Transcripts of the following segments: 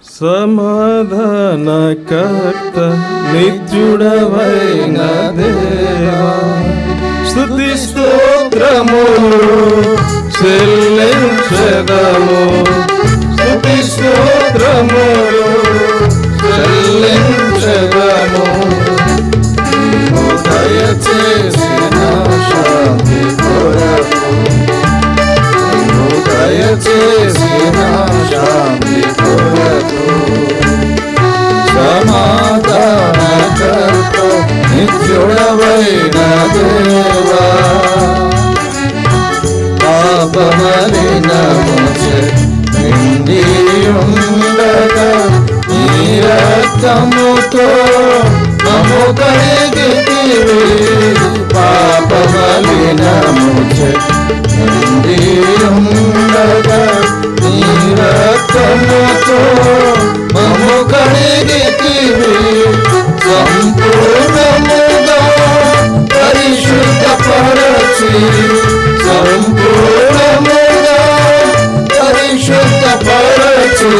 సమాధానకర్త నిత్యుడవైన దేవా, స్తుతి స్తోత్రములు చెల్లించెదము, స్తుతి స్తోత్రములు చెల్లించెదము. నీవు దయచేసిన శాంతి కొరకు, నీవు దయచేసిన శాంతి కొరకు, సమాధానకర్త నిత్యుడవైన దేవా, పాపమలినముచే నిండియుండగా నీ రక్తముతో మమ్ము కడిగితివి. పాపమలినముచే నిండియుండగా నీ రక్తముతో మమ్ము కడిగితివి. సంపూర్ణముగా పరిశుద్ధపరచి, సంపూర్ణముగా పరిశుద్ధపరచి,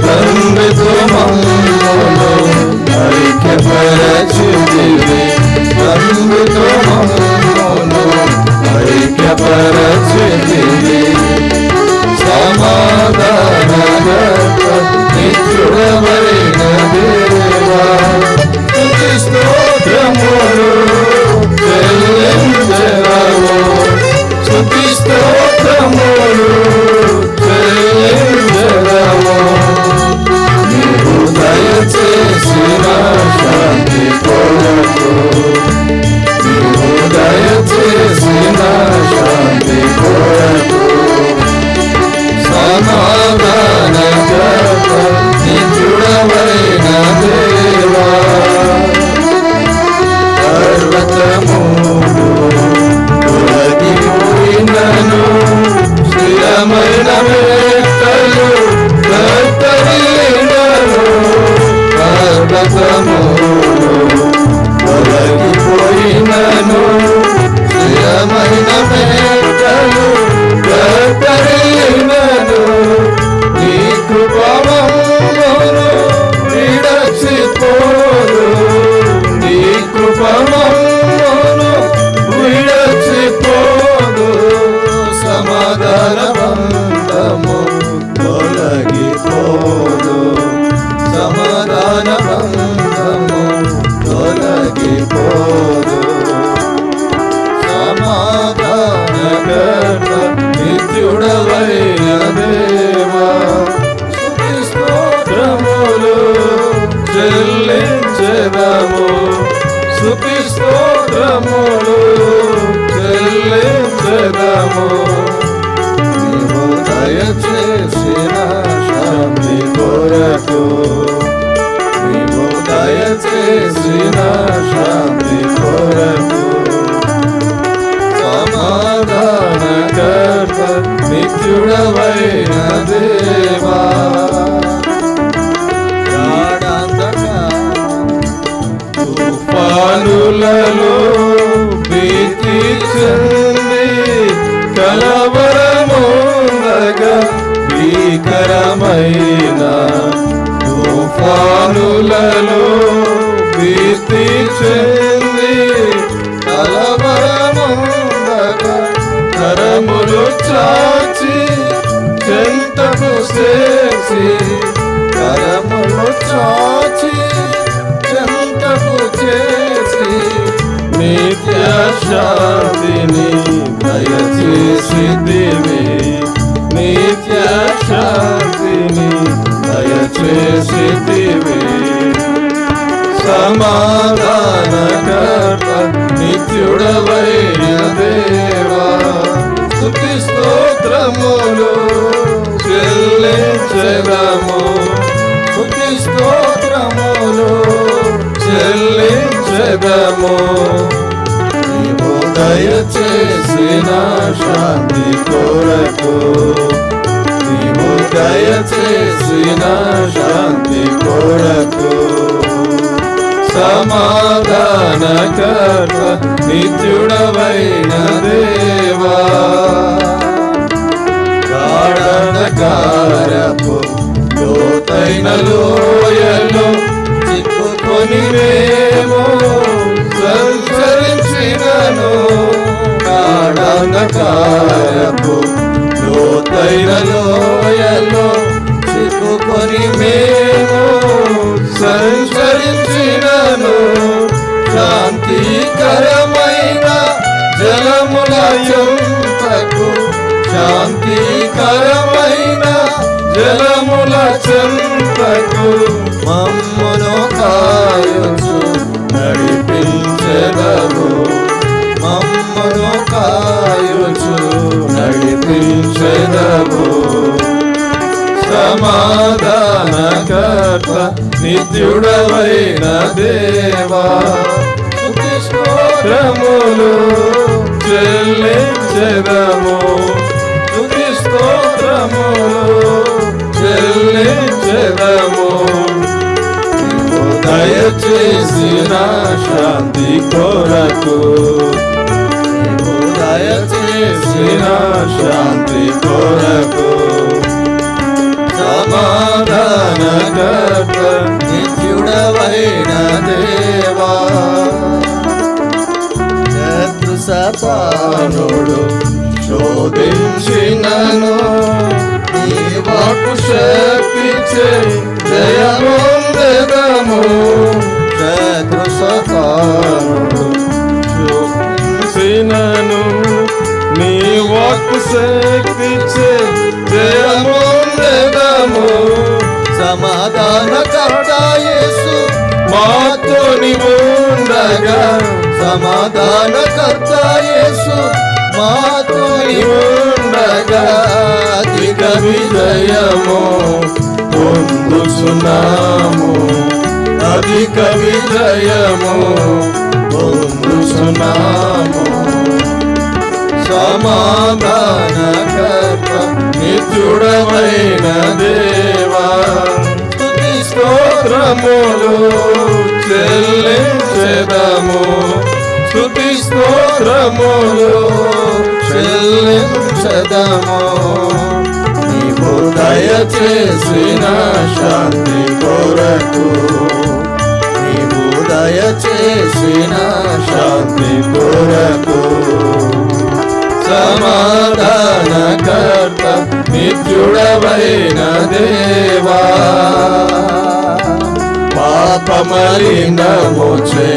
తండ్రితో మమ్మును ఐక్యపరచితివి. తండ్రితో మమ్మును ఐక్యపరచితివి. సమాధానకర్త నిత్యుడవైన దేవా, స్తుతి స్తోత్రములు చెల్లించెదము, స్తుతి స్తోత్రములు చెల్లించెదము. నీవు దయచేసిన శాంతి కొరకు, నీవు దయచేసిన శాంతి కొరకు, సమాధానకర్త నిత్యుడవైన దేవా, పర్వతములు తొలగిపోయినను, స్థిరమైన మేకలు కట్టడినను. పర్వతములు తొలగిపోయినను, స్థిరమైన మేకలు కట్టడినను. నీ కృప మమ్మును విడచిపోదు, నీ కృప మమ్మును విడచిపోదు. సమాధాన బంధము తొలగిపోదు, సమాధాన బంధము తొలగిపోదు. సమాధానకర్త నిత్యుడవైన దేవా, స్తుతి స్తోత్రములు చెల్లించెదము, స్తుతి స్తోత్రములు చెల్లించెదము. నీవు దయచేసిన శాంతి కొరకు, నీవు దయచేసిన శాంతి కొరకు, సమాధానకర్త నిత్యుడవైన దేవా. తుఫానులలో భీతి చెంది కలవరముందగా, భీకరమైన తుఫానులలో భీతి చెంది కలవరముందగా, కరములు చాచి చెంతకు చేసి, కరములు చాచి చెంతకు చేసి, నిత్య శాంతిని దయచేసితివి. నిత్య శాంతిని దయచేసితివి. సమాధానకర్త నిత్యుడవైన దేవా, స్తుతి స్తోత్రములు చెల్లించెదము, స్తుతి స్తోత్రములు చెల్లించెదము. నీవు దయచేసిన శాంతి కొరకు, నీవు దయచేసిన శాంతి కొరకు, సమాధానకర్త నిత్యుడవైన దేవా. గాఢంధకారపు లోతైన లోయలో చిక్కుకొని మేము సంచరించినను శాంతికరమైన జలముల చెంతకు శాంతికరమైన జలముల చెంతకు మమ్మును కాయుచు నడిపించెదవు మమ్మును కాయుచు నడిపించెదవు సమాధానకర్త నిత్యుడవైన దేవా స్తుతి స్తోత్రములు చెల్లించెదము స్తుతి స్తోత్రములు చెల్లించెదము నీవు దయచేసిన శాంతి కొరకు నీవు దయచేసిన శాంతి కొరకు సమాధానకర్త నిత్యుడవైన దేవా శత్రు సతానుడు శోధించినను నీ వాక్కు శక్తిచే జయమొందెదము శత్రు సతానుడు శోధించినను నీ వాక్కు శక్తిచే జయమొందెదము సమాధానకర్త యేసు మాతో నీవుండగా సమాధానకర్త యేసు మాతో నీవుండగా అధిక విజయము పొందుచున్నాము అధిక విజయము పొందుచున్నాము సమాధానకర్త నిత్యుడవైన దేవా స్తుతి స్తోత్రములు చెల్లించెదము స్తుతి స్తోత్రములు చెల్లించెదము నీవు దయచేసిన శాంతి కొరకు నీవు దయచేసిన శాంతి కొరకు సమాధానకర్త నిత్యుడవైన దేవా పాపమలినముచే